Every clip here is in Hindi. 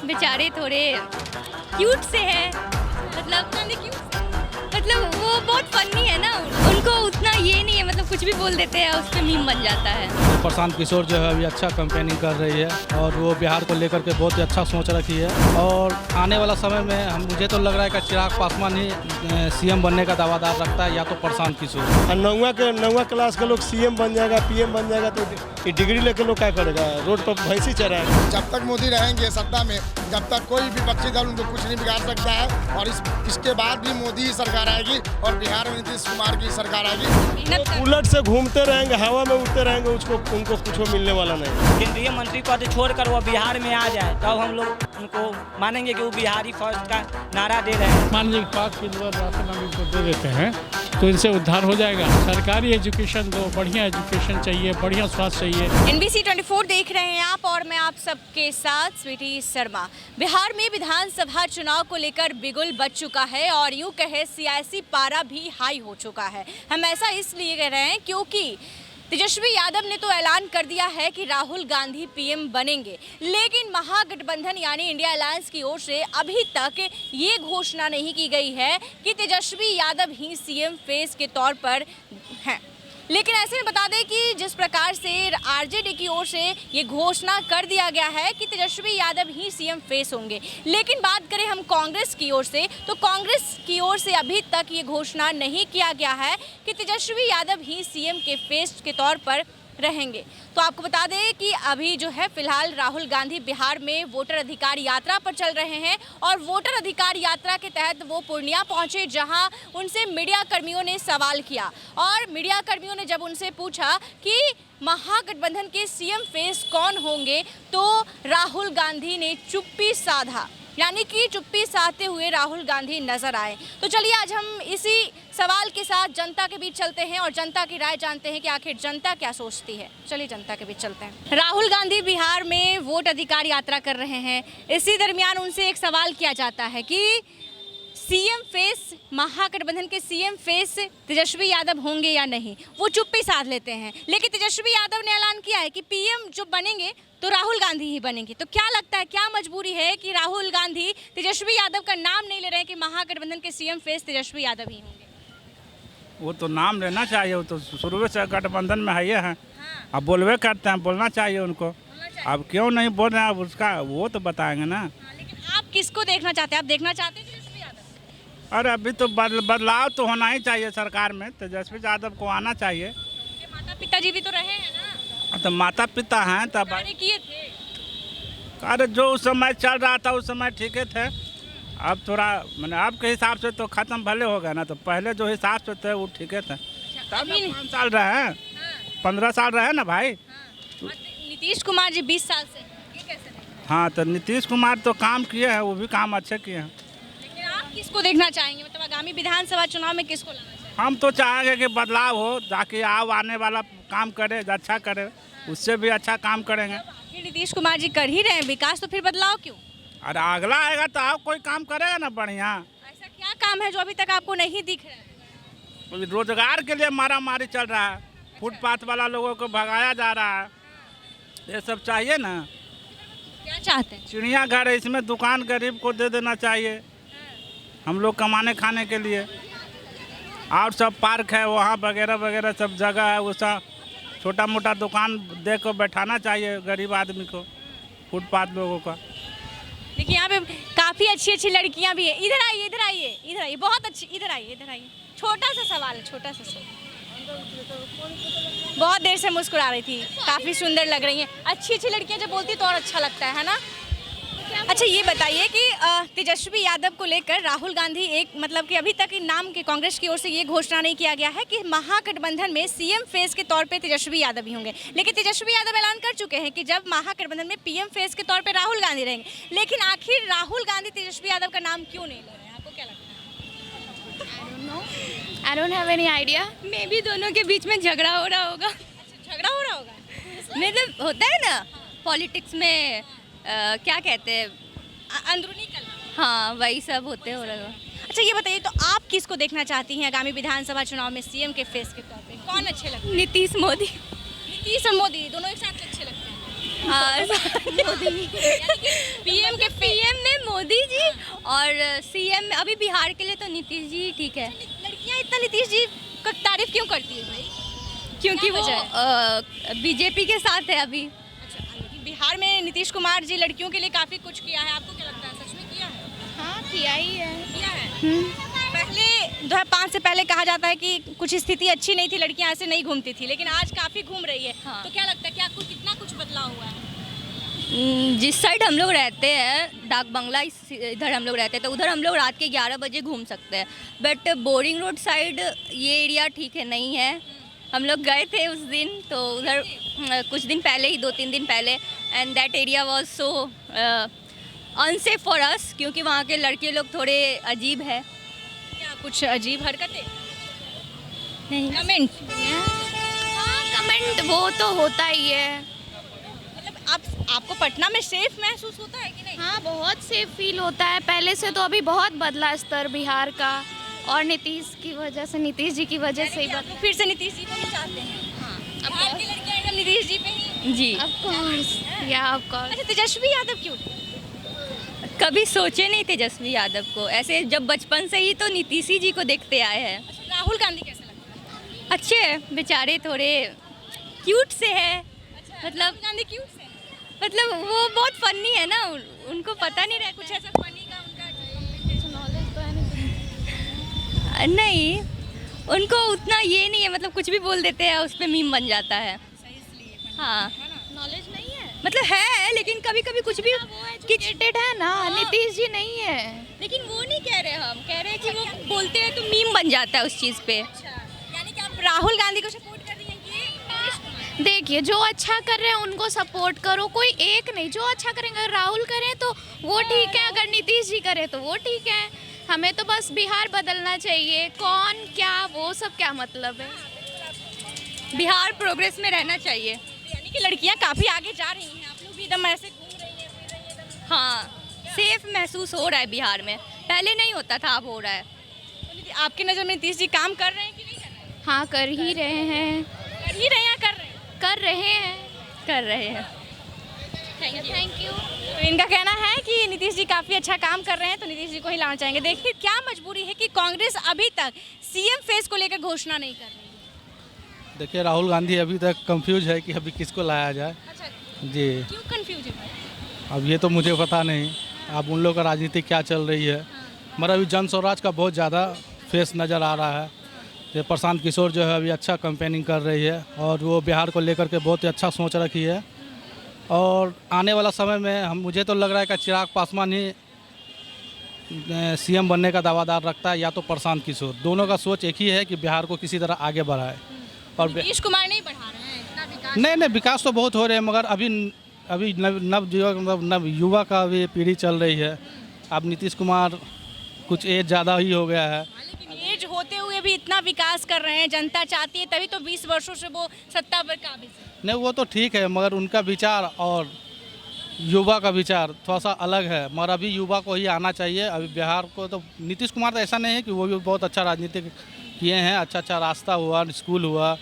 बेचारे थोड़े क्यूट से हैं, मतलब वो बहुत फनी है ना, उनको उतना ये नहीं है, मतलब कुछ भी बोल देते हैं उस पर मीम बन जाता है। प्रशांत किशोर जो है अभी अच्छा कैंपेनिंग कर रही है और वो बिहार को लेकर के बहुत ही अच्छा सोच रखी है और आने वाला समय में मुझे तो लग रहा है कि चिराग पासवान ही सीएम बनने का दावादार रखता है या तो प्रशांत किशोर। नौवा क्लास का लोग सीएम बन जाएगा, पीएम बन जाएगा तो ये डिग्री लेके लोग क्या करेगा, रोड पर भैंसी चराएगा। जब तक मोदी रहेंगे सत्ता में, जब तक कोई विपक्षी दल उनको कुछ नहीं बिगाड़ सकता है और इसके बाद भी मोदी ही सरकार आएगी और बिहार में नीतीश कुमार की सरकार आएगी। उलट से घूमते रहेंगे, हवा में उड़ते रहेंगे, उनको कुछ मिलने वाला नहीं। केंद्रीय मंत्री पद छोड़कर वो बिहार में आ जाए तब हम लोग उनको मानेंगे कि वो बिहारी फर्स्ट का नारा दे रहे हैं। मान लीजिए 5 किलो राशन हम इनको दे देते हैं तो इनसे उद्धार हो जाएगा। सरकारी एजुकेशन दो, बढ़िया एजुकेशन चाहिए, बढ़िया स्वास्थ्य चाहिए। NBC 24 देख रहे हैं आप और मैं आप सबके साथ स्वीटी शर्मा। बिहार में विधानसभा चुनाव को लेकर बिगुल बच चुका है और यूं कहे सियासी पारा भी हाई हो चुका है। हम ऐसा इसलिए कह रहे हैं क्योंकि तेजस्वी यादव ने तो ऐलान कर दिया है कि राहुल गांधी पीएम बनेंगे, लेकिन महागठबंधन यानी इंडिया अलायंस की ओर से अभी तक ये घोषणा नहीं की गई है कि तेजस्वी यादव ही सीएम फेस के तौर पर हैं। लेकिन ऐसे में बता दें कि जिस प्रकार से आरजेडी की ओर से ये घोषणा कर दिया गया है कि तेजस्वी यादव ही सीएम फेस होंगे, लेकिन बात करें हम कांग्रेस की ओर से तो कांग्रेस की ओर से अभी तक ये घोषणा नहीं किया गया है कि तेजस्वी यादव ही सीएम के फेस के तौर पर रहेंगे। तो आपको बता दें कि अभी जो है फिलहाल राहुल गांधी बिहार में वोटर अधिकार यात्रा पर चल रहे हैं और वोटर अधिकार यात्रा के तहत वो पूर्णिया पहुंचे, जहां उनसे मीडिया कर्मियों ने सवाल किया और मीडिया कर्मियों ने जब उनसे पूछा कि महागठबंधन के सीएम फेस कौन होंगे तो राहुल गांधी ने चुप्पी साधा, यानी कि चुप्पी साधते हुए राहुल गांधी नजर आए। तो चलिए आज हम इसी सवाल के साथ जनता के बीच चलते हैं और जनता की राय जानते हैं कि आखिर जनता क्या सोचती है। चलिए जनता के बीच चलते हैं। राहुल गांधी बिहार में वोट अधिकार यात्रा कर रहे हैं, इसी दरमियान उनसे एक सवाल किया जाता है कि सीएम फेस, महागठबंधन के सीएम फेस तेजस्वी यादव होंगे या नहीं। वो चुप्पी साध लेते हैं, लेकिन तेजस्वी यादव ने ऐलान किया है कि पीएम जो बनेंगे तो राहुल गांधी ही बनेंगे। तो क्या लगता है, क्या मजबूरी है कि राहुल गांधी तेजस्वी यादव का नाम नहीं ले रहे हैं कि महागठबंधन के सीएम फेस तेजस्वी यादव ही होंगे? वो तो नाम लेना चाहिए, वो तो शुरू से गठबंधन में है ही है। अब बोलवे करते हैं, बोलना चाहिए उनको। अब क्यों नहीं बोल रहे हैं, अब उसका वो तो बताएंगे ना। लेकिन आप किसको देखना चाहते हैं? आप देखना चाहते हैं तेजस्वी यादव? अरे अभी तो बदलाव तो होना ही चाहिए सरकार में, तेजस्वी यादव को आना चाहिए। उनके माता पिताजी भी तो रहे हैं ना, तो माता पिता हैं तब किए थे। अरे जो उस समय चल रहा था उस समय ठीक थे। अब थोड़ा मैंने आपके हिसाब से तो खत्म भले हो गया ना, तो पहले जो हिसाब से थे वो ठीक थे। तब 5 साल रहे हैं, 15 साल रहे ना भाई। नीतीश कुमार जी 20 साल से, ये कैसे नहीं? हाँ तो नीतीश कुमार तो काम किए हैं, वो भी काम अच्छे किए हैं। लेकिन आप किसको देखना चाहेंगे, मतलब आगामी विधानसभा चुनाव में किसको लाना चाहेंगे? हम तो चाहेंगे कि बदलाव हो, ताकि आने वाला काम करे, अच्छा करे, उससे भी अच्छा काम करेंगे। नीतीश कुमार जी कर ही रहे हैं विकास, तो फिर बदलाव क्यों? अरे अगला आएगा तो आप कोई काम करेगा ना बढ़िया। ऐसा क्या काम है जो अभी तक आपको नहीं दिख रहा है? रोजगार के लिए मारा मारी चल रहा है, फुटपाथ वाला लोगों को भगाया जा रहा है, ये सब चाहिए ना। क्या चाहते हैं? चिड़ियाघर है, इसमें दुकान गरीब को दे देना चाहिए, हम लोग कमाने खाने के लिए। और सब पार्क है वहाँ वगैरह वगैरह सब जगह है, वो सब छोटा मोटा दुकान दे को बैठाना चाहिए गरीब आदमी को, फुटपाथ लोगों का। देखिए यहाँ पे काफ़ी अच्छी अच्छी लड़कियाँ भी हैं। इधर आइए, इधर आइए, इधर आइए, बहुत अच्छी, इधर आइए, इधर आइए। छोटा सा सवाल, छोटा सा सवाल। बहुत देर से मुस्कुरा रही थी, काफ़ी सुंदर लग रही हैं। अच्छी अच्छी लड़कियाँ जब बोलती तो और अच्छा लगता है ना। अच्छा ये बताइए कि तेजस्वी यादव को लेकर राहुल गांधी एक मतलब कि अभी तक नाम के कांग्रेस की ओर से ये घोषणा नहीं किया गया है कि महागठबंधन में सीएम फेस के तौर पे तेजस्वी यादव ही होंगे, लेकिन तेजस्वी यादव ऐलान कर चुके हैं कि जब महागठबंधन में पीएम फेस के तौर पे राहुल गांधी रहेंगे। लेकिन आखिर राहुल गांधी तेजस्वी यादव का नाम क्यों नहीं ले रहे हैं, आपको क्या लगता है? I don't have any idea. मे भी दोनों के बीच में झगड़ा हो रहा होगा। अच्छा झगड़ा हो रहा होगा, मतलब होता है ना पॉलिटिक्स में क्या कहते हैं, अंदरूनी कलह। हाँ वही सब होते हो रहा। अच्छा ये बताइए, तो आप किसको देखना चाहती हैं आगामी विधानसभा चुनाव में सीएम के फेस के तौर पे? कौन अच्छे लगते हैं? नीतीश मोदी। नीतीश और मोदी दोनों एक साथ अच्छे लगते हैं। हाँ मोदी। पीएम मोदी जी और सीएम अभी बिहार के लिए तो नीतीश जी ठीक है। लड़कियां इतना नीतीश जी का तारीफ क्यों करती है भाई? क्योंकि वो बीजेपी के साथ है अभी। अच्छा, बिहार में नीतीश कुमार जी लड़कियों के लिए काफ़ी कुछ किया है, आपको क्या लगता है सच में किया है? हाँ किया ही है। किया है। पहले 2005 से पहले कहा जाता है कि कुछ स्थिति अच्छी नहीं थी, लड़कियां ऐसे नहीं घूमती थी, लेकिन आज काफ़ी घूम रही है। हाँ। तो क्या लगता है कि आपको कितना कुछ बदलाव हुआ है? जिस साइड हम लोग रहते हैं डाक बंगला इधर हम लोग रहते हैं तो उधर हम लोग रात के 11 बजे घूम सकते हैं, बट बोरिंग रोड साइड ये एरिया ठीक है नहीं है। हम लोग गए थे उस दिन तो उधर कुछ दिन पहले ही 2-3 दिन पहले, and that area was so unsafe for us, क्योंकि वहाँ के लड़के लोग थोड़े अजीब है। क्या कुछ अजीब हरकतें? नहीं कमेंट? हाँ कमेंट वो तो होता ही है। मतलब आपको पटना में सेफ महसूस होता है कि नहीं? हाँ बहुत सेफ फील होता है, पहले से तो अभी बहुत बदला स्तर बिहार का, और नीतीश की वजह से, नीतीश जी की वजह से ही आप लोग फिर से नीतीश जी को ही चाहते हैं? हाँ बिहार की लड़कियां एकदम नीतीश जी पे ही? जी। ऑफ कोर्स या ऑफ कोर्स। अच्छा, तेजस्वी यादव क्यों? कभी सोचे नहीं तेजस्वी यादव को, ऐसे जब बचपन से ही तो नीतीश जी को देखते आए हैं। अच्छा, राहुल गांधी कैसे लगता है? अच्छे हैं बेचारे, थोड़े क्यूट से है। मतलब राहुल गांधी क्यों से? मतलब वो बहुत फनी है ना, उनको पता नहीं रहा कुछ ऐसा फनी का उनका नॉलेज तो है नहीं, उनको उतना ये नहीं है, मतलब कुछ भी बोल देते हैं उस पर मीम बन जाता है। हाँ नॉलेज नहीं है, मतलब है लेकिन कभी कभी कुछ भी वो एजुकेटेड है ना, नीतीश जी नहीं है। लेकिन वो नहीं कह रहे, हम कह रहे हैं कि वो बोलते हैं तो मीम बन जाता है उस चीज़ पे। यानी कि आप राहुल गांधी को सपोर्ट कर रही हैं कि नीतीश कुमार? देखिए जो अच्छा कर रहे हैं उनको सपोर्ट करो, कोई एक नहीं, जो अच्छा करेंगे। अगर राहुल करें तो वो ठीक है, अगर नीतीश जी करें तो वो ठीक है। हमें तो बस बिहार बदलना चाहिए, कौन क्या वो सब क्या मतलब है। बिहार प्रोग्रेस में रहना चाहिए। यानी कि लड़कियां काफ़ी आगे जा रही हैं, आप लोग भी एकदम ऐसे घूम रही हैं, फिर रही हैं एकदम। हाँ सेफ महसूस हो रहा है बिहार में, पहले नहीं होता था, अब हो रहा है। तो आपकी नज़र में नीतीश जी काम कर रहे हैं कि नहीं कर रहे हैं? हाँ कर ही रहे हैं, कर ही रहे हैं, कर रहे हैं? कर रहे हैं। कर रहे हैं। Thank you. तो इनका कहना है कि नीतीश जी काफ़ी अच्छा काम कर रहे हैं, तो नीतीश जी को ही लाना चाहेंगे। देखिए क्या मजबूरी है कि कांग्रेस अभी तक सीएम फेस को लेकर घोषणा नहीं कर रही है। देखिए राहुल गांधी अभी तक कंफ्यूज है कि अभी किसको लाया जाए। अच्छा, जी क्यों कंफ्यूज है भाई? अब ये तो मुझे पता नहीं, अब उन लोग का राजनीति क्या चल रही है। मगर अभी जन स्वराज का बहुत ज़्यादा फेस नज़र आ रहा है। ये प्रशांत किशोर जो है अभी अच्छा कैंपेनिंग कर रही है और वो बिहार को लेकर के बहुत ही अच्छा सोच रखी है। और आने वाला समय में मुझे तो लग रहा है कि चिराग पासवान ही सीएम बनने का दावादार रखता है, या तो प्रशांत किशोर। दोनों का सोच एक ही है कि बिहार को किसी तरह आगे बढ़ाए। और नीतीश कुमार नहीं बढ़ा रहे हैं इतना विकास? नहीं विकास तो बहुत हो रहे हैं, मगर अभी नव युवा का अभी पीढ़ी चल रही है। अब नीतीश कुमार कुछ एज ज़्यादा ही हो गया है, लेकिन एज होते हुए भी इतना विकास कर रहे हैं, जनता चाहती है, तभी तो 20 वर्षों से वो सत्ता पर काबिज है। नहीं वो तो ठीक है, मगर उनका विचार और युवा का विचार थोड़ा सा अलग है। मगर अभी युवा को ही आना चाहिए। अभी बिहार को तो नीतीश कुमार तो ऐसा नहीं है कि वो भी बहुत अच्छा राजनीति किए हैं, अच्छा रास्ता हुआ, स्कूल हुआ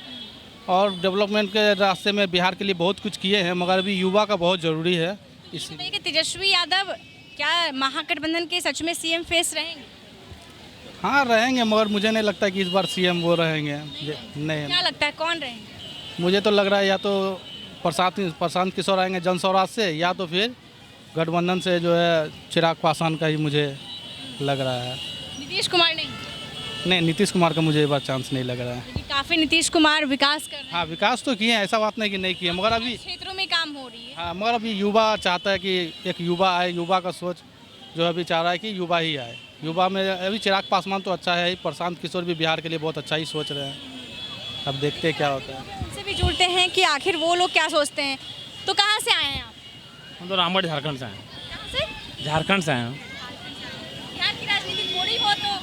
और डेवलपमेंट के रास्ते में बिहार के लिए बहुत कुछ किए हैं, मगर अभी युवा का बहुत ज़रूरी है। इसलिए कि तेजस्वी यादव क्या महागठबंधन के सच में सीएम फेस रहेंगे? हाँ रहेंगे, मगर मुझे नहीं लगता कि इस बार सीएम वो रहेंगे। नहीं, क्या लगता है कौन रहेंगे? मुझे तो लग रहा है या तो प्रशांत किशोर आएंगे जन स्वराज से, या तो फिर गठबंधन से जो है चिराग पासवान का ही मुझे लग रहा है। नीतीश कुमार नहीं? नीतीश कुमार का मुझे ये बार चांस नहीं लग रहा है। काफ़ी नीतीश कुमार विकास कर रहे हैं। हाँ विकास तो किए हैं, ऐसा बात नहीं कि नहीं किए, मगर अभी क्षेत्रों में काम हो रही है। हाँ मगर अभी युवा चाहता है कि एक युवा आए। युवा का सोच जो अभी चाह रहा है कि युवा ही आए। युवा में अभी चिराग पासवान तो अच्छा है ही, प्रशांत किशोर भी बिहार के लिए बहुत अच्छा ही सोच रहे हैं। अब देखते हैं क्या होता है। उनसे भी जुड़ते हैं कि आखिर वो लोग क्या सोचते हैं। तो कहाँ से आए हैं आप? हम तो रामगढ़ झारखंड से हैं। कहाँ से? झारखंड से हैं। बिहार की राजनीति थोड़ी बहुत तो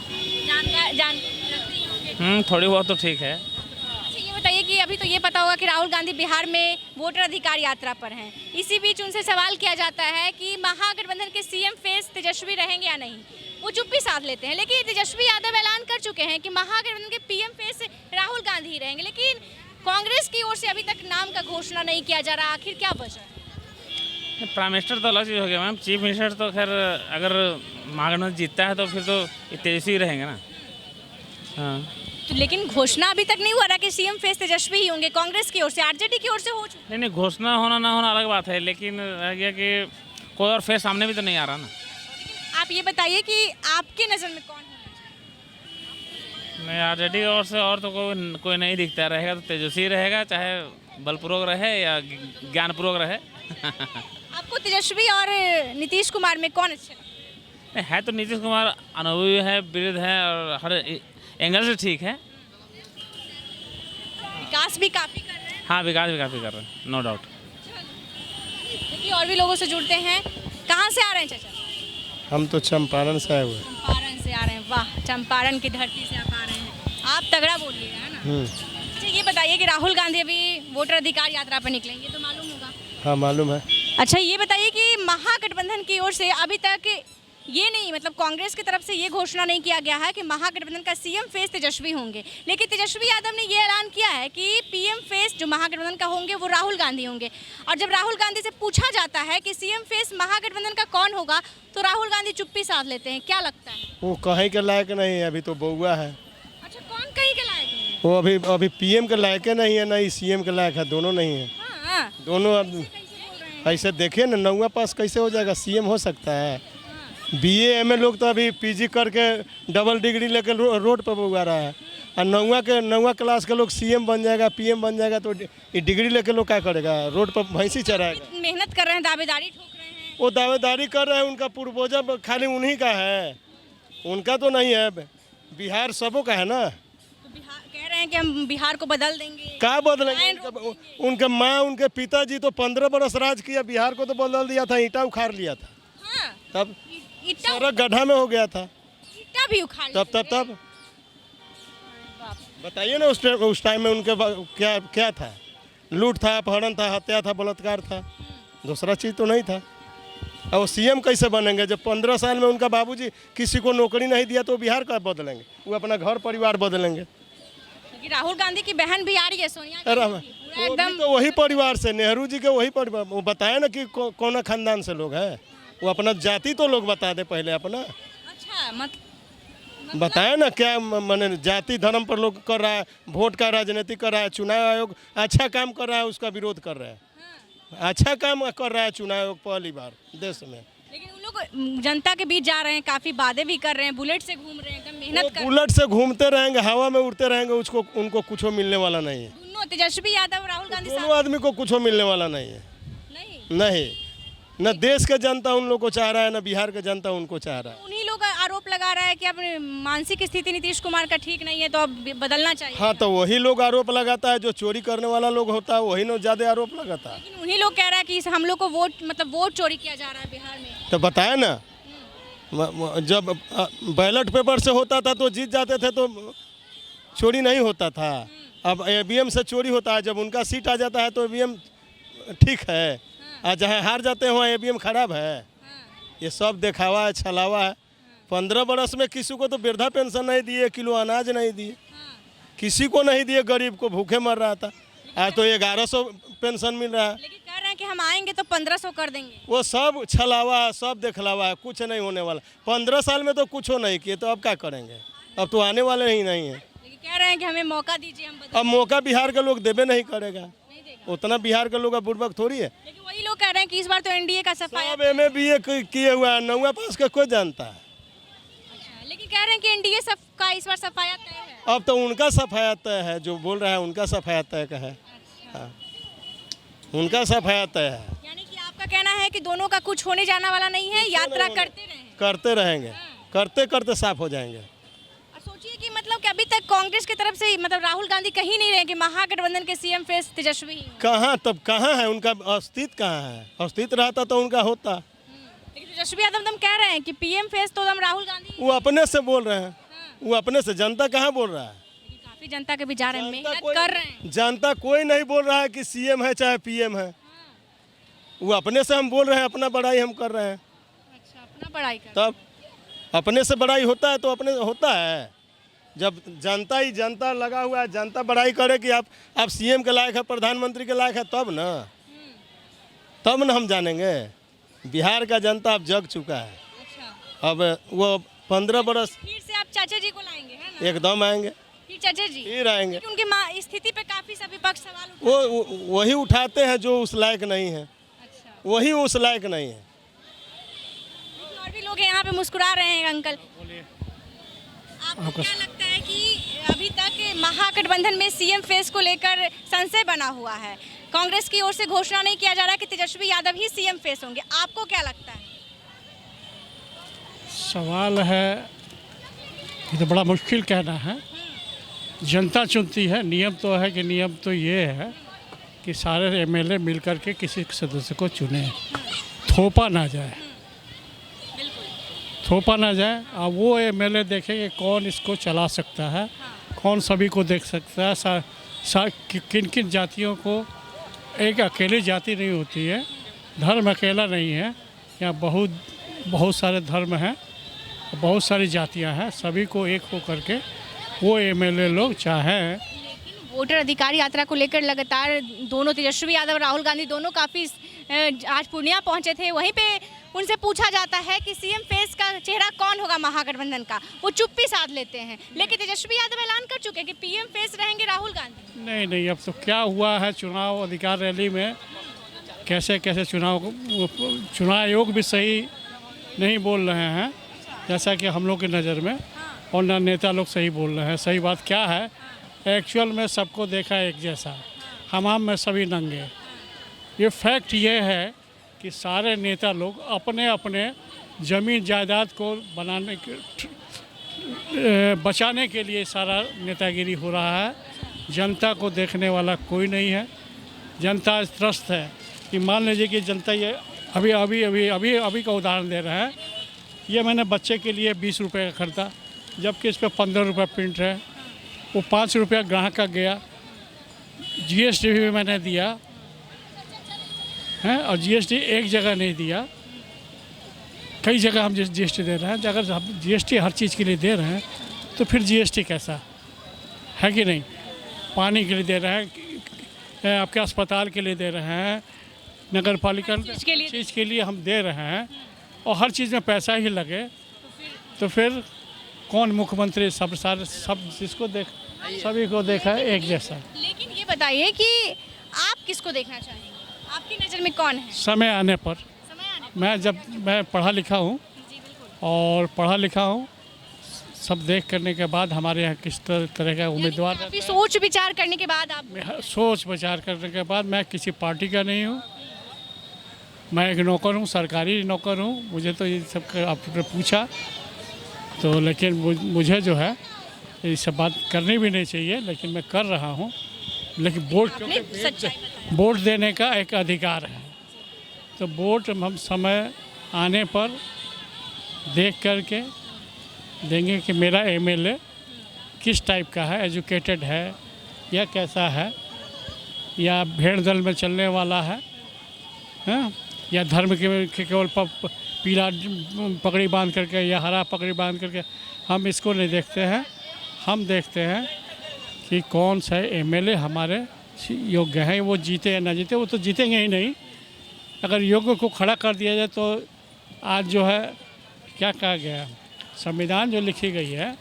जान थोड़ी बहुत तो ठीक है। अच्छा ये बताइए कि अभी तो ये पता होगा कि राहुल गांधी बिहार में वोटर अधिकार यात्रा पर हैं। इसी बीच उनसे सवाल किया जाता है कि महागठबंधन के सीएम फेस तेजस्वी रहेंगे या नहीं। वो चुप्पी साध लेते हैं, लेकिन तेजस्वी यादव ऐलान कर चुके हैं कि महागठबंधन के पीएम फेस राहुल गांधी ही रहेंगे। लेकिन कांग्रेस की ओर से अभी तक नाम का घोषणा नहीं किया जा रहा, आखिर क्या वजह है? प्राइम मिनिस्टर तो अलग चीज़ हो गया मैम। चीफ मिनिस्टर तो खैर अगर महागठबंधन जीतता है तो फिर तो तेजस्वी रहेंगे ना। हाँ, तो लेकिन घोषणा अभी तक नहीं हुआ रहा कि सीएम फेस तेजस्वी ही होंगे। कांग्रेस की ओर से, आरजेडी की ओर से हो चुका। नहीं घोषणा होना ना होना अलग बात है, लेकिन रह गया कि कोई और फेस सामने भी तो नहीं आ रहा ना। आप ये बताइए कि आपकी नज़र में कौन होना चाहिए? नहीं आरजेडी की ओर से और तो कोई नहीं दिखता। रहेगा तो तेजस्वी रहेगा, चाहे बलपूर्वक रहे या ज्ञानपूर्वक रहे। आपको तेजस्वी और नीतीश कुमार में कौन अच्छे लगते हैं? है तो नीतीश कुमार अनुभवी है, वृद्ध है और हर एंगल से ठीक है। विकास भी काफ़ी कर रहे हैं। हाँ विकास भी काफ़ी कर रहे हैं, नो डाउट। देखिए और भी लोगों से जुड़ते हैं। कहाँ से आ रहे हैं चाचा? हम तो चंपारण से आए हुए हैं। चंपारण से आ रहे हैं। वाह, चंपारण की धरती से आप आ रहे हैं। आप तगड़ा बोलिएगा, है ना? अच्छा ये बताइए कि राहुल गांधी अभी वोटर अधिकार यात्रा पर निकलेंगे, तो मालूम होगा। हाँ मालूम है। अच्छा ये बताइए कि महागठबंधन की ओर से अभी तक ये नहीं, मतलब कांग्रेस की तरफ से ये घोषणा नहीं किया गया है कि महागठबंधन का सीएम फेस तेजस्वी होंगे, लेकिन तेजस्वी यादव ने ये ऐलान किया है कि पीएम फेस जो महागठबंधन का होंगे वो राहुल गांधी होंगे। और जब राहुल गांधी से पूछा जाता है कि सीएम फेस महागठबंधन का कौन होगा, तो राहुल गांधी चुप्पी साध लेते हैं। क्या लगता है? वो कहीं के लायक नहीं है, अभी तो बउआ है। अच्छा, कौन कहीं के लायक नहीं है? वो अभी पीएम के लायक नहीं है, ना ही सीएम के लायक है, दोनों नहीं है। हाँ, दोनों अब ऐसे देखिए ना, 9वां पास कैसे हो जाएगा, सीएम हो सकता है। बीए एमए लोग तो अभी पीजी करके डबल डिग्री लेकर रोड पर उगा रहा है, और 9वां क्लास के लोग सीएम बन जाएगा, पीएम बन जाएगा, तो ये डिग्री लेकर लोग क्या करेगा, रोड पर भैंसी चराएगा। मेहनत कर रहे हैं, दावेदारी ठोक रहे हैं। वो दावेदारी कर रहे हैं, उनका पूर्वजन खाली उन्हीं का है, उनका तो नहीं है। बिहार सबों का है ना। तो बिहार कह रहे हैं कि हम बिहार को बदल देंगे। क्या बदलेंगे? उनके माँ उनके पिताजी तो 15 बरस राज किया, बिहार को तो बदल दिया था, ईंटा उखाड़ लिया था। हाँ, तब ईंटा सारा गड्ढा में हो गया था। ईंटा भी उखाड़ तब बताइए ना, उस टाइम में उनके क्या था? लूट था, अपहरण था, हत्या था, बलात्कार था, दूसरा चीज़ तो नहीं था। और वो सीएम कैसे बनेंगे जब 15 साल में उनका बाबूजी किसी को नौकरी नहीं दिया? तो बिहार का बदलेंगे, वो अपना घर परिवार बदलेंगे। राहुल गांधी की बहन भी आ रही है, सोनिया अरे एकदम तो वही परिवार से, नेहरू जी के वही परिवार। वो बताया ना कि कौन खानदान से लोग हैं, वो अपना जाति तो लोग बता दे पहले अपना। अच्छा मतलब बताया ना क्या माने, जाति धर्म पर लोग कर रहा है, वोट का राजनीति कर रहा है। चुनाव आयोग अच्छा काम कर रहा है, उसका विरोध कर रहा है। अच्छा काम कर रहा है चुनाव आयोग पहली बार देश में। लेकिन उन लोग जनता के बीच जा रहे हैं, काफी वादे भी कर रहे हैं, बुलेट से घूम रहे हैं, एकदम मेहनत कर रहे हैं। बुलेट से घूमते रहेंगे, हवा में उड़ते रहेंगे, उनको कुछ मिलने वाला नहीं है। दोनों तेजस्वी यादव राहुल गांधी दोनों आदमी को कुछ मिलने वाला नहीं है। नहीं, न देश का जनता उन लोग को चाह रहा है, न बिहार का जनता उनको चाह रहा है। उन्हीं लोग आरोप लगा रहा है कि अब मानसिक स्थिति नीतीश कुमार का ठीक नहीं है, तो अब बदलना चाहिए। हाँ, तो वही लोग आरोप लगाता है, जो चोरी करने वाला लोग होता है वही ना ज्यादा आरोप लगाता है। लेकिन उन्हीं लोग कह रहा है कि हम लोग को वोट चोरी किया जा रहा है बिहार में। तो बताया ना, जब बैलेट पेपर से होता था तो जीत जाते थे, तो चोरी नहीं होता था। अब ईवीएम से चोरी होता है, जब उनका सीट आ जाता है तो ईवीएम ठीक है, और जहाँ हार जाते हैं वहाँ ईवीएम खराब है। ये सब दिखावा है, छलावा है। 15 बरस में किसी को तो वृद्धा पेंशन नहीं दिए, किलो अनाज नहीं दिए, किसी को नहीं दिए, गरीब को भूखे मर रहा था। आज तो 1100 पेंशन मिल रहा है। लेकिन कह रहे हैं कि हम आएंगे तो 1500 कर देंगे। वो सब छलावा है, सब दिखलावा है, कुछ नहीं होने वाला। 15 साल में तो कुछ नहीं किए, तो अब क्या करेंगे? अब तो आने वाले ही नहीं है। लेकिन कह रहे हैं कि हमें मौका दीजिए, हम बदल। अब मौका बिहार के लोग देवे नहीं करेगा, उतना बिहार के लोग बुड़बक थोड़ी है। लेकिन वही लोग कह रहे हैं कि इस बार तो एनडीए का सफाया। सब एमए बीए किए हुआ है, 9वां पास का कोई जानता है। अच्छा, लेकिन कह रहे हैं कि एनडीए का इस बार सफाया तय है। अब तो उनका सफाया तय है, जो बोल रहा है उनका सफाया तय का है। हाँ, उनका सफाया तय है। यानी कि आपका कहना है कि दोनों का कुछ होने जाने वाला नहीं है, यात्रा करते रहेंगे, करते करते साफ हो जाएंगे। और सोचिए कि मतलब कि अभी तक कांग्रेस की तरफ से मतलब राहुल गांधी कहीं नहीं रहे कि महागठबंधन के सीएम फेस तेजस्वी ही। कहाँ, तब कहाँ है उनका अस्तित्व? कहाँ है? अस्तित्व रहता तो उनका होता। लेकिन तेजस्वी यादव तुम कह रहे हैं कि पीएम फेस तो हम राहुल गांधी। वो अपने से बोल रहे हैं, वो अपने से। जनता कहाँ बोल रहा है? काफी जनता के भी जा रहे हैं, मेहनत कर रहे हैं। जनता कोई नहीं बोल रहा है कि सीएम है चाहे पीएम है। वो अपने से हम बोल रहे हैं, अपना बड़ाई हम कर रहे हैं। अच्छा, अपना बड़ाई कर। तब अपने से बड़ाई होता है, तो अपने होता है। जब जनता ही जनता लगा हुआ है, जनता बड़ाई करे कि आप सीएम के लायक है, प्रधानमंत्री के लायक है, तब ना। तब न हम जानेंगे। बिहार का जनता अब जग चुका है। अब वो 15 बरस फिर से आप चाचा जी को लाएंगे, है ना? एकदम आएंगे, फिर चाचा जी फिर आएंगे। क्योंकि उनकी स्थिति पे काफी सभी पक्ष सवाल उठा वो वही उठाते हैं जो उस लायक नहीं है, अच्छा, वही उस लायक नहीं है। लेकिन और भी लोग यहाँ पे मुस्कुरा रहे हैं। अंकल, आपको क्या लगता है कि अभी तक महागठबंधन में सीएम फेस को लेकर संशय बना हुआ है? कांग्रेस की ओर से घोषणा नहीं किया जा रहा कि तेजस्वी यादव ही सीएम फेस होंगे, आपको क्या लगता है? सवाल है, ये तो बड़ा मुश्किल कहना है। जनता चुनती है, नियम तो है कि नियम तो ये है कि सारे एमएलए मिलकर के किसी सदस्य को चुने, थोपा ना जाए, थोपा ना जाए। अब वो एमएलए देखेंगे कौन इसको चला सकता है, कौन सभी को देख सकता है। किन किन जातियों को, एक अकेली जाति नहीं होती है, धर्म अकेला नहीं है, यहाँ बहुत सारे धर्म हैं, बहुत सारी जातियां हैं, सभी को एक हो करके वो एमएलए लोग चाहें। वोटर अधिकार यात्रा को लेकर लगातार दोनों, तेजस्वी यादव राहुल गांधी दोनों काफ़ी आज पूर्णिया पहुंचे थे। वहीं पे उनसे पूछा जाता है कि सीएम फेस का चेहरा कौन होगा महागठबंधन का, वो चुप्पी साध लेते हैं। लेकिन तेजस्वी यादव ऐलान कर चुके हैं कि पीएम फेस रहेंगे राहुल गांधी। नहीं, अब तो क्या हुआ है, चुनाव अधिकार रैली में कैसे चुनाव आयोग भी सही नहीं बोल रहे हैं जैसा कि हम लोग की नज़र में, और न नेता लोग सही बोल रहे हैं। सही बात क्या है, एक्चुअल में सबको देखा एक जैसा, हमाम में सभी नंगे। ये फैक्ट ये है कि सारे नेता लोग अपने अपने ज़मीन जायदाद को बचाने के लिए सारा नेतागिरी हो रहा है। जनता को देखने वाला कोई नहीं है। जनता त्रस्त है कि मान लीजिए कि जनता ये अभी का उदाहरण दे रहा है, ये मैंने बच्चे के लिए 20 रुपये का खरीदा, जबकि इस पर 15 रुपये प्रिंट है। वो 5 रुपया ग्राहक का गया, जीएसटी भी मैंने दिया है, और जीएसटी एक जगह नहीं दिया, कई जगह हम जीएसटी दे रहे हैं। अगर हम जीएसटी हर चीज़ के लिए दे रहे हैं तो फिर जीएसटी कैसा है कि नहीं? पानी के लिए दे रहे हैं, आपके अस्पताल के लिए दे रहे हैं, नगर पालिका चीज़ के लिए हम दे रहे हैं, और हर चीज़ में पैसा ही लगे तो फिर कौन मुख्यमंत्री? सब जिसको सभी को देखा है एक जैसा। लेकिन ये बताइए कि आप किसको देखना चाहेंगे, आपकी नज़र में कौन है? समय आने पर मैं पढ़ा लिखा हूँ, और पढ़ा लिखा हूँ, सब देख करने के बाद हमारे यहाँ किस तरह का उम्मीदवार रहता है। सोच विचार करने के बाद आप? सोच विचार करने के बाद, मैं किसी पार्टी का नहीं हूँ, मैं एक नौकर हूँ, सरकारी नौकर हूँ। मुझे तो ये सब आपने पूछा तो, लेकिन मुझे जो है ये सब बात करनी भी नहीं चाहिए, लेकिन मैं कर रहा हूँ। लेकिन वोट देने का एक अधिकार है, तो वोट हम समय आने पर देख करके देंगे कि मेरा एमएलए किस टाइप का है, एजुकेटेड है या कैसा है, या भेड़ दल में चलने वाला है, या धर्म के केवल पीला पगड़ी बांध करके या हरा पगड़ी बांध करके। हम इसको नहीं देखते हैं, हम देखते हैं कि कौन सा एमएलए हमारे योग्य हैं। वो जीते या ना जीते, वो तो जीतेंगे ही नहीं। अगर योग्य को खड़ा कर दिया जाए तो आज जो है क्या कहा गया, संविधान जो लिखी गई है,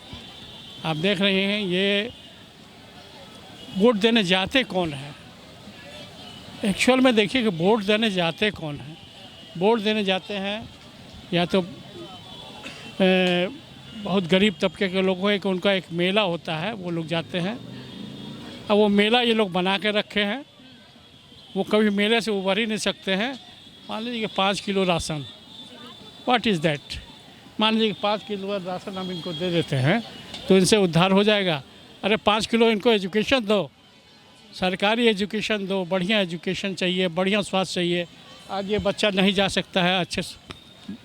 आप देख रहे हैं, ये वोट देने जाते कौन है? एक्चुअल में देखिए कि वोट देने जाते कौन हैं। वोट देने जाते हैं या तो बहुत गरीब तबके के लोग हैं कि उनका एक मेला होता है, वो लोग जाते हैं। अब वो मेला ये लोग बना के रखे हैं, वो कभी मेले से उबर ही नहीं सकते हैं। मान लीजिए कि 5 kilo ration, what is that? मान लीजिए कि 5 किलो राशन हम इनको दे देते हैं तो इनसे उद्धार हो जाएगा। अरे 5 किलो इनको एजुकेशन दो, सरकारी एजुकेशन दो, बढ़िया एजुकेशन चाहिए, बढ़िया स्वास्थ्य चाहिए। आज ये बच्चा नहीं जा सकता है अच्छे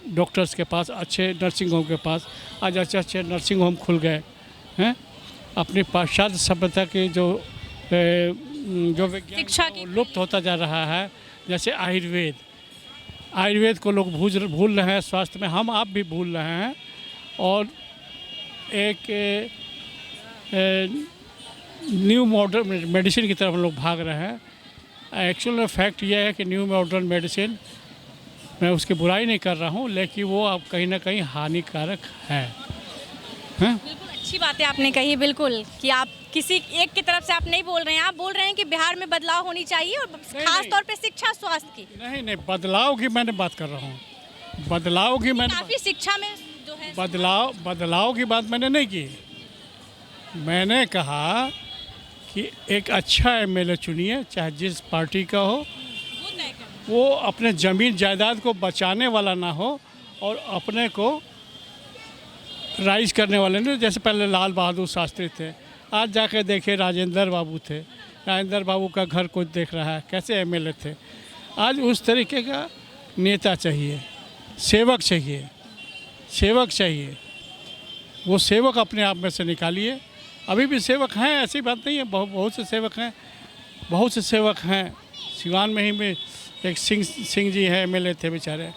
डॉक्टर्स के पास, अच्छे नर्सिंग होम के पास। आज अच्छे नर्सिंग होम खुल गए हैं। अपनी पाश्चात्य सभ्यता की जो शिक्षा की लुप्त होता जा रहा है, जैसे आयुर्वेद को लोग भूल रहे हैं, स्वास्थ्य में हम आप भी भूल रहे हैं, और एक न्यू मॉडर्न मेडिसिन की तरफ हम लोग भाग रहे हैं। एक्चुअल में फैक्ट ये है कि न्यू मॉडर्न मेडिसिन, मैं उसकी बुराई नहीं कर रहा हूँ, लेकिन वो अब कहीं ना कहीं हानिकारक है। बिल्कुल अच्छी बातें आपने कही, बिल्कुल कि आप किसी एक की तरफ से आप नहीं बोल रहे हैं, आप बोल रहे हैं कि बिहार में बदलाव होनी चाहिए और खास तौर पे शिक्षा स्वास्थ्य की। नहीं, बदलाव की मैंने बात कर रहा हूँ, बदलाव की मैंने काफी शिक्षा में जो है बदलाव की बात मैंने नहीं की। मैंने कहा कि एक अच्छा एमएलए चुनिए, चाहे जिस पार्टी का हो, वो अपने ज़मीन जायदाद को बचाने वाला ना हो और अपने को राइज करने वाले नहीं। जैसे पहले लाल बहादुर शास्त्री थे, आज जाके देखे राजेंद्र बाबू थे, राजेंद्र बाबू का घर कोई देख रहा है, कैसे एमएलए थे। आज उस तरीके का नेता चाहिए, सेवक चाहिए। वो सेवक अपने आप में से निकालिए। अभी भी सेवक हैं, ऐसी बात नहीं है, बहुत से सेवक हैं। सिवान में ही में एक सिंह जी है, एमएलए थे बेचारे,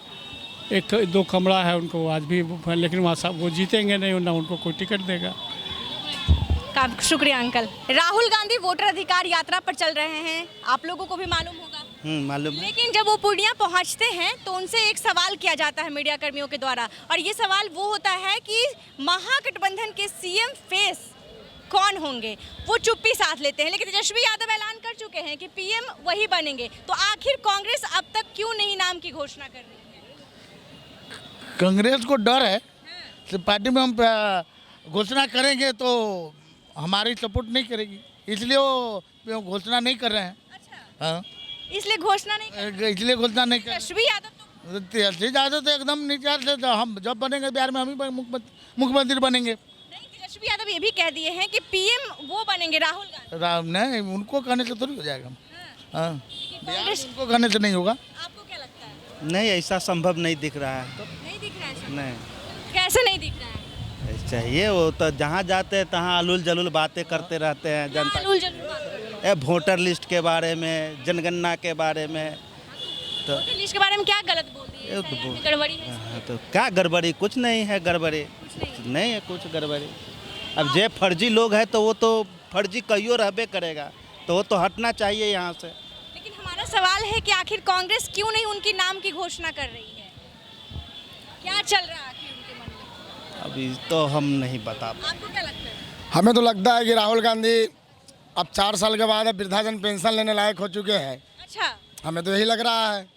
एक दो कमरा है उनको आज भी, लेकिन वहाँ वो जीतेंगे नहीं, ना उनको कोई टिकट देगा। काफी शुक्रिया अंकल। राहुल गांधी वोटर अधिकार यात्रा पर चल रहे हैं, आप लोगों को भी मालूम होगा। मालूम। लेकिन जब वो पूर्णिया पहुंचते हैं तो उनसे एक सवाल किया जाता है मीडिया कर्मियों के द्वारा, और ये सवाल वो होता है कि महागठबंधन के सीएम फेस कौन होंगे। वो चुप्पी साध लेते हैं, लेकिन तेजस्वी यादव ऐलान कर चुके हैं कि पीएम वही बनेंगे। तो आखिर कांग्रेस अब तक क्यों नहीं नाम की घोषणा कर रही है? कांग्रेस को डर है कि पार्टी में हम घोषणा करेंगे तो हमारी सपोर्ट नहीं करेगी, इसलिए वो घोषणा नहीं कर रहे हैं। अच्छा। हाँ, इसलिए घोषणा नहीं कर तेजस्वी यादव तो एकदम निचार से, हम जब बनेंगे बिहार में हम ही मुख्यमंत्री बनेंगे। तेजस्वी यादव ये भी कह दिए हैं कि पीएम वो बनेंगे राहुल गांधी। नहीं, उनको कहने से थोड़ी हो जाएगा। हाँ, उनको कहने से नहीं होगा। आपको क्या लगता है? नहीं, ऐसा संभव नहीं दिख रहा है। नहीं दिख रहा है? नहीं। कैसे नहीं दिख रहा है? चाहिए, वो तो जहाँ जाते हैं तहाँ अलूल जलूल बातें करते रहते हैं जनता। वोटर लिस्ट के बारे में, जनगणना के बारे में। तो वोटर लिस्ट के बारे में क्या गलत बोल दिए? गड़बड़ी है? हाँ, तो क्या गड़बड़ी? कुछ नहीं है गड़बड़ी, नहीं है कुछ गड़बड़ी। अब जे फर्जी लोग हैं तो वो तो फर्जी कहियो रहबे करेगा, तो वो तो हटना चाहिए यहाँ से। लेकिन हमारा सवाल है कि आखिर कांग्रेस क्यों नहीं उनकी नाम की घोषणा कर रही है? क्या चल रहा है आखिर उनके मन में? अभी तो हम नहीं बता। आपको क्या लगता है? हमें तो लगता है कि राहुल गांधी अब 4 साल के बाद अब वृद्धाजन पेंशन लेने लायक हो चुके हैं। अच्छा, हमें तो यही लग रहा है।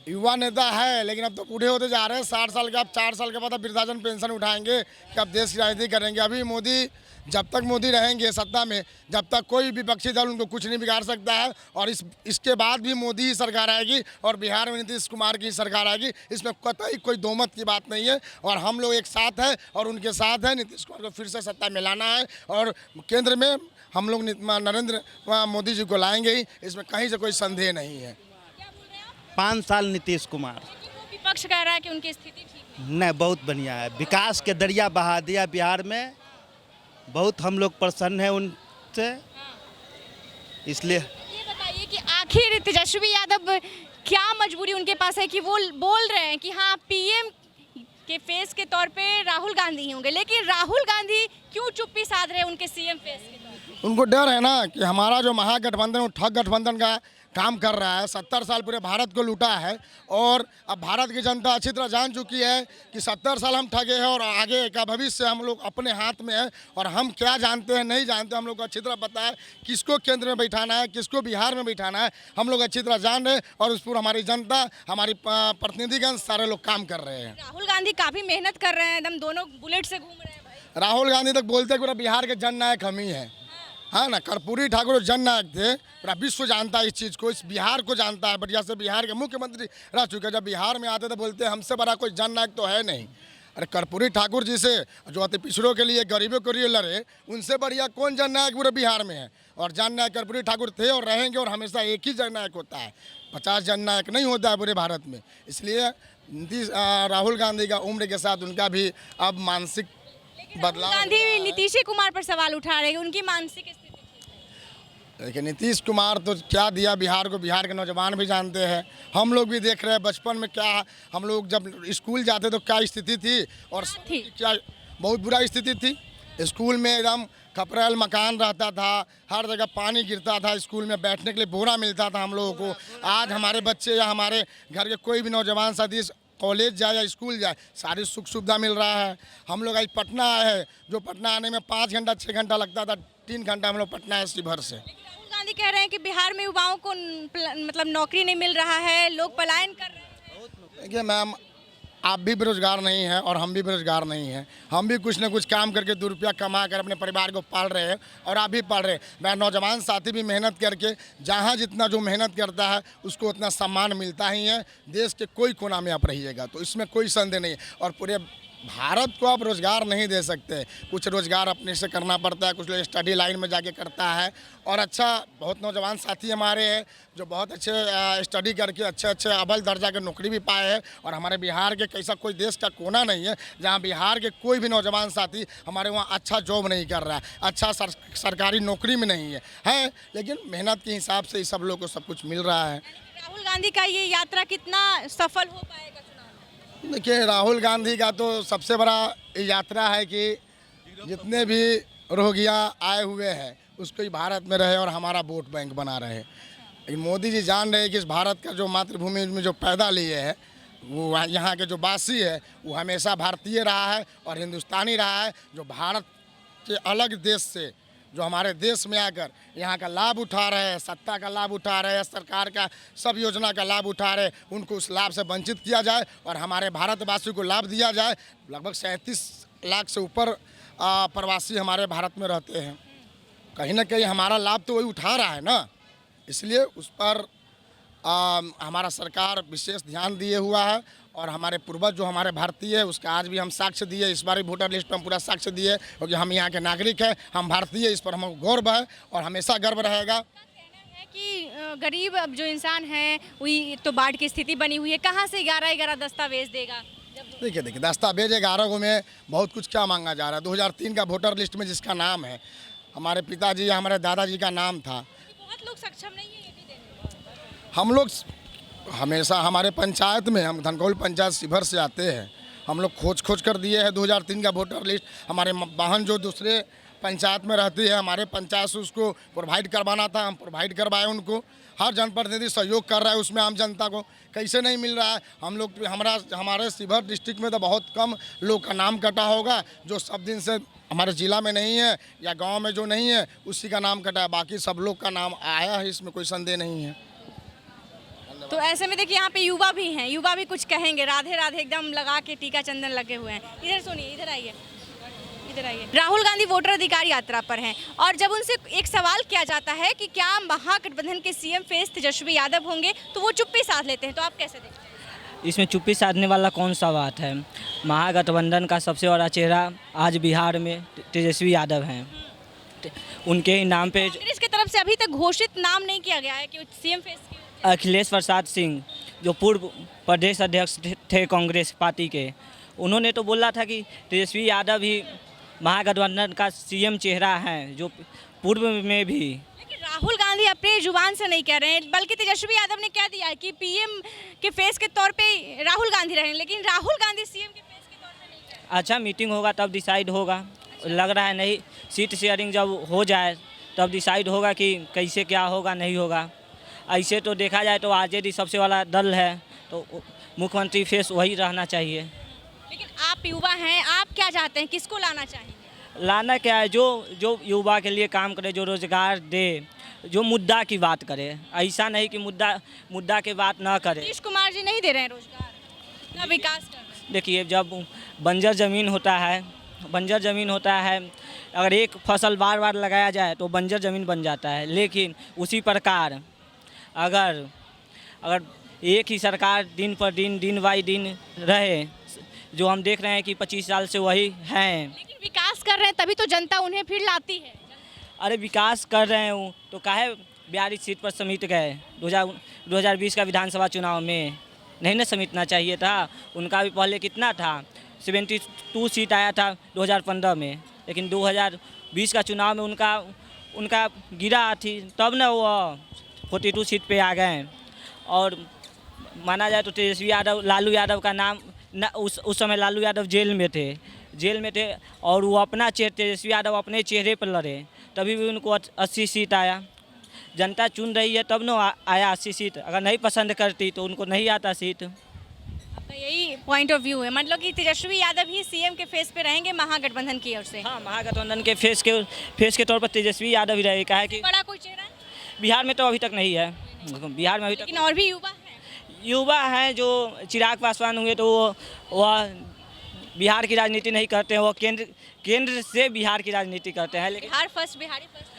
युवा नेता है, लेकिन अब तो बूढ़े होते जा रहे हैं। 60 साल के, अब 4 साल के बाद अब वृद्धाजन पेंशन उठाएंगे कि अब देश की राजनीति करेंगे। अभी मोदी, जब तक मोदी रहेंगे सत्ता में, जब तक कोई विपक्षी दल उनको कुछ नहीं बिगाड़ सकता है। और इसके बाद भी मोदी ही सरकार आएगी और बिहार में नीतीश कुमार की सरकार आएगी, इसमें कतई कोई दोमत की बात नहीं है। और हम लोग एक साथ हैं और उनके साथ हैं। नीतीश कुमार को फिर से सत्ता में लाना है और केंद्र में हम लोग नरेंद्र मोदी जी को लाएंगे ही, इसमें कहीं से कोई संदेह नहीं है। 5 साल नीतीश कुमार। विपक्ष कह रहा है कि उनकी स्थिति ठीक है। नहीं, बहुत बढ़िया है, विकास के दरिया बहा दिया बिहार में। बहुत हम लोग प्रसन्न हैं उनसे। इसलिए ये बताइए कि आखिर तेजस्वी यादव क्या मजबूरी उनके पास है कि वो बोल रहे हैं कि हाँ पीएम के फेस के तौर पे राहुल गांधी ही होंगे, लेकिन राहुल गांधी क्यों चुप्पी साध रहे हैं उनके सीएम फेस के तौर पे? उनको डर है ना कि हमारा जो महागठबंधन, वो ठग गठबंधन का काम कर रहा है। 70 साल पूरे भारत को लूटा है और अब भारत की जनता अच्छी तरह जान चुकी है कि 70 साल हम ठगे हैं और आगे का भविष्य हम लोग अपने हाथ में है। और हम क्या जानते हैं नहीं जानते, हम लोग को अच्छी तरह पता है किसको केंद्र में बैठाना है, किसको बिहार में बैठाना है, हम लोग अच्छी तरह जान रहे हैं। और उस पर हमारी जनता, हमारी प्रतिनिधिगण सारे लोग काम कर रहे हैं। राहुल गांधी काफी मेहनत कर रहे हैं, एकदम दोनों बुलेट से घूम रहे हैं भाई। राहुल गांधी तक बोलते हैं पूरा बिहार के जननायक हम ही हैं। हाँ ना, कर्पूरी ठाकुर जननायक थे, पूरा विश्व जानता है इस चीज़ को, इस बिहार को जानता है। बढ़िया से बिहार के मुख्यमंत्री रह चुके हैं। जब बिहार में आते थे बोलते हमसे बड़ा कोई जननायक तो है नहीं। अरे कर्पूरी ठाकुर जी से, जो अति पिछड़ों के लिए, गरीबों के लिए लड़े, उनसे बढ़िया कौन जननायक पूरे बिहार में है? और जननायक कर्पूरी ठाकुर थे और रहेंगे, और हमेशा एक ही जननायक होता है, 50 जननायक नहीं होता है पूरे भारत में। इसलिए राहुल गांधी का उम्र के साथ उनका भी अब मानसिक बदलाव। गांधी नीतीश कुमार पर सवाल उठा रहे हैं, उनकी मानसिक स्थिति। लेकिन नीतीश कुमार तो क्या दिया बिहार को, बिहार के नौजवान भी जानते हैं, हम लोग भी देख रहे हैं। बचपन में क्या हम लोग जब स्कूल जाते तो क्या स्थिति थी और क्या बहुत बुरा स्थिति थी। स्कूल में एकदम खपरेल मकान रहता था, हर जगह पानी गिरता था, स्कूल में बैठने के लिए बोरा मिलता था हम लोगों को। आज हमारे बच्चे या हमारे घर के कोई भी नौजवान साथी कॉलेज जाए या स्कूल जाए, सारी सुख सुविधा मिल रहा है। हम लोग आज पटना आए हैं, जो पटना आने में 5 घंटा 6 घंटा लगता था, 3 घंटा हम लोग पटना है शिवहर से। राहुल गांधी कह रहे हैं कि बिहार में युवाओं को मतलब नौकरी नहीं मिल रहा है, लोग पलायन कर रहे हैं। देखिए मैम, आप भी बेरोजगार नहीं हैं और हम भी बेरोजगार नहीं हैं। हम भी कुछ न कुछ काम करके 2 रुपया कमा कर अपने परिवार को पाल रहे हैं और आप भी पाल रहे हैं। मेरा नौजवान साथी भी मेहनत करके, जहाँ जितना जो मेहनत करता है उसको उतना सम्मान मिलता ही है। देश के कोई कोना में आप रहिएगा तो इसमें कोई संदेह नहीं है। और पूरे भारत को आप रोज़गार नहीं दे सकते, कुछ रोज़गार अपने से करना पड़ता है, कुछ लोग स्टडी लाइन में जाके करता है। और अच्छा, बहुत नौजवान साथी हमारे हैं जो बहुत अच्छे स्टडी करके अच्छे अव्वल दर्जा के नौकरी भी पाए हैं। और हमारे बिहार के कैसा कोई देश का कोना नहीं है जहां बिहार के कोई भी नौजवान साथी हमारे वहां अच्छा जॉब नहीं कर रहा है, अच्छा सरकारी नौकरी में नहीं है, लेकिन मेहनत के हिसाब से सब लोग को सब कुछ मिल रहा है। राहुल गांधी का ये यात्रा कितना सफल हो पाएगा? देखिए, राहुल गांधी का तो सबसे बड़ा यात्रा है कि जितने भी रोगियां आए हुए हैं उसको ही भारत में रहे और हमारा वोट बैंक बना रहे। लेकिन मोदी जी जान रहे हैं कि इस भारत का जो मातृभूमि में जो पैदा लिए है, वो यहाँ के जो वासी है वो हमेशा भारतीय रहा है और हिंदुस्तानी रहा है। जो भारत के अलग देश से जो हमारे देश में आकर यहाँ का लाभ उठा रहे हैं, सत्ता का लाभ उठा रहे हैं, सरकार का सब योजना का लाभ उठा रहे हैं, उनको उस लाभ से वंचित किया जाए और हमारे भारतवासियों को लाभ दिया जाए। लगभग 37 लाख से ऊपर प्रवासी हमारे भारत में रहते हैं। कहीं ना कहीं हमारा लाभ तो वही उठा रहा है ना, इसलिए उस पर हमारा सरकार विशेष ध्यान दिए हुआ है। और हमारे पूर्वज जो हमारे भारतीय है उसका आज भी हम साक्ष्य दिए, इस बार वोटर लिस्ट पर हम पूरा साक्ष्य दिए क्योंकि हम यहाँ के नागरिक हैं, हम भारतीय, इस पर हमको गौरव है और हमेशा गर्व रहेगा। कि गरीब अब जो इंसान है वही तो बाढ़ की स्थिति बनी हुई है, कहाँ से 11 दस्तावेज देगा? देखिए दस्तावेज 11 को में बहुत कुछ क्या मांगा जा रहा है। 2003 का वोटर लिस्ट में जिसका नाम है, हमारे पिताजी या हमारे दादाजी का नाम था। बहुत लोग सक्षम नहीं है ये भी देने में। हम लोग हमेशा हमारे पंचायत में, हम धनकौल पंचायत शिवहर से आते हैं, हम लोग खोज कर दिए हैं 2003 का वोटर लिस्ट। हमारे वाहन जो दूसरे पंचायत में रहती है, हमारे पंचायत से उसको प्रोवाइड करवाना था, हम प्रोवाइड करवाए उनको। हर जनप्रतिनिधि सहयोग कर रहा है उसमें, आम जनता को कैसे नहीं मिल रहा है। हम लोग हमारे शिवहर डिस्ट्रिक्ट में तो बहुत कम लोग का नाम कटा होगा जो सब दिन से हमारे ज़िला में नहीं है या गांव में जो नहीं है उसी का नाम कटा है, बाकी सब लोग का नाम आया है, इसमें कोई संदेह नहीं है। तो ऐसे में देखिए यहाँ पे युवा भी हैं, युवा भी कुछ कहेंगे। राधे राधे एकदम लगा के टीका चंदन लगे हुए हैं। इधर सुनिए, इधर आइए, इधर आइए। राहुल गांधी वोटर अधिकार यात्रा पर हैं और जब उनसे एक सवाल किया जाता है कि क्या महागठबंधन के सीएम फेस तेजस्वी यादव होंगे तो वो चुप्पी साध लेते हैं, तो आप कैसे देखते हैं? इसमें चुप्पी साधने वाला कौन सा बात है? महागठबंधन का सबसे बड़ा चेहरा आज बिहार में तेजस्वी यादव हैं। उनके ही नाम पे कांग्रेस की तरफ से अभी तक घोषित नाम नहीं किया गया है कि सीएम फेस की। अखिलेश प्रसाद सिंह जो पूर्व प्रदेश अध्यक्ष थे कांग्रेस पार्टी के, उन्होंने तो बोला था कि तेजस्वी यादव ही महागठबंधन का सीएम चेहरा है, जो पूर्व में भी। लेकिन राहुल गांधी अपने जुबान से नहीं कह रहे हैं, बल्कि तेजस्वी यादव ने कह दिया है कि पीएम के फेस के तौर पे राहुल गांधी रहेंगे, लेकिन राहुल गांधी सीएम के फेस के तौर पे नहीं कह रहे। अच्छा, मीटिंग होगा तब डिसाइड होगा, लग रहा है नहीं। सीट शेयरिंग जब हो जाए तब डिसाइड होगा कि कैसे क्या होगा नहीं होगा। ऐसे तो देखा जाए तो आरजेडी सबसे बड़ा दल है, तो मुख्यमंत्री फेस वही रहना चाहिए। लेकिन आप युवा हैं, आप क्या चाहते हैं, किसको लाना चाहिए? लाना क्या है, जो युवा के लिए काम करे, जो रोजगार दे, जो मुद्दा की बात करे। ऐसा नहीं कि मुद्दा की बात ना करे। नीतीश कुमार जी नहीं दे रहे हैं रोजगार, इतना विकास कर रहे हैं। देखिए, जब बंजर ज़मीन होता है, अगर एक फसल बार बार लगाया जाए तो बंजर ज़मीन बन जाता है। लेकिन उसी प्रकार अगर एक ही सरकार दिन पर दिन बाई दिन रहे, जो हम देख रहे हैं कि 25 साल से वही हैं। लेकिन विकास कर रहे हैं तभी तो जनता उन्हें फिर लाती है। अरे विकास कर रहे हूँ तो काहे 42 सीट पर समेट गए? 2020 का विधानसभा चुनाव में नहीं ना समेटना चाहिए था? उनका भी पहले कितना था, 72 सीट आया था 2015 में, लेकिन 2020 का चुनाव में उनका गिरा थी, तब ना वो 42 सीट पे आ गए। और माना जाए तो तेजस्वी यादव, लालू यादव का नाम न, उस समय लालू यादव जेल में थे, जेल में थे और वो अपना तेजस्वी यादव अपने चेहरे पर लड़े, तभी भी उनको 80 सीट आया। जनता चुन रही है तब न आया 80 सीट, अगर नहीं पसंद करती तो उनको नहीं आता सीट। आपका यही पॉइंट ऑफ व्यू है, मतलब कि तेजस्वी यादव ही सीएम के फेस पे रहेंगे महागठबंधन की ओर से? हाँ, महागठबंधन के फेस के तौर पर तेजस्वी यादव ही रहेगा। है कि बड़ा कोई चेहरा है बिहार में तो अभी तक नहीं है, बिहार में अभी तक लेकिन और भी युवा हैं जो चिराग पासवान हुए तो वह बिहार की राजनीति नहीं करते हैं, वो केंद्र से बिहार की राजनीति करते हैं। लेकिन बिहार फर्स्ट, बिहारी फर्स्ट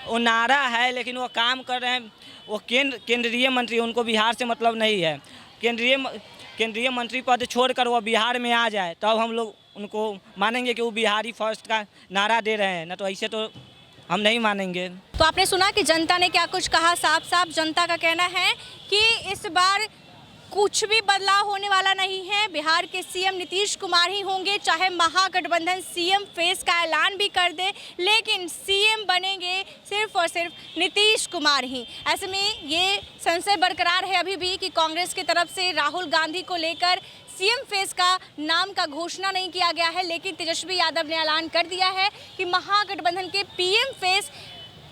वो नारा है, लेकिन वो काम कर रहे हैं। वो केंद्रीय मंत्री, उनको बिहार से मतलब नहीं है। केंद्रीय मंत्री पद छोड़कर वो बिहार में आ जाए तब हम लोग उनको मानेंगे कि वो बिहारी फर्स्ट का नारा दे रहे हैं, ना तो ऐसे तो हम नहीं मानेंगे। तो आपने सुना कि जनता ने क्या कुछ कहा। साफ साफ जनता का कहना है कि इस बार कुछ भी बदलाव होने वाला नहीं है। बिहार के सीएम नीतीश कुमार ही होंगे, चाहे महागठबंधन सीएम फेस का ऐलान भी कर दे, लेकिन सीएम बनेंगे सिर्फ और सिर्फ नीतीश कुमार ही। ऐसे में ये संशय बरकरार है अभी भी कि कांग्रेस की तरफ से राहुल गांधी को लेकर सीएम फेस का नाम का घोषणा नहीं किया गया है, लेकिन तेजस्वी यादव ने ऐलान कर दिया है कि महागठबंधन के पीएम फेस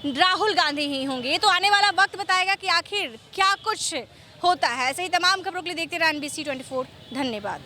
राहुल गांधी ही होंगे। तो आने वाला वक्त बताएगा कि आखिर क्या कुछ होता है। ऐसे ही तमाम खबरों के लिए देखते रहिए NBC 24। धन्यवाद।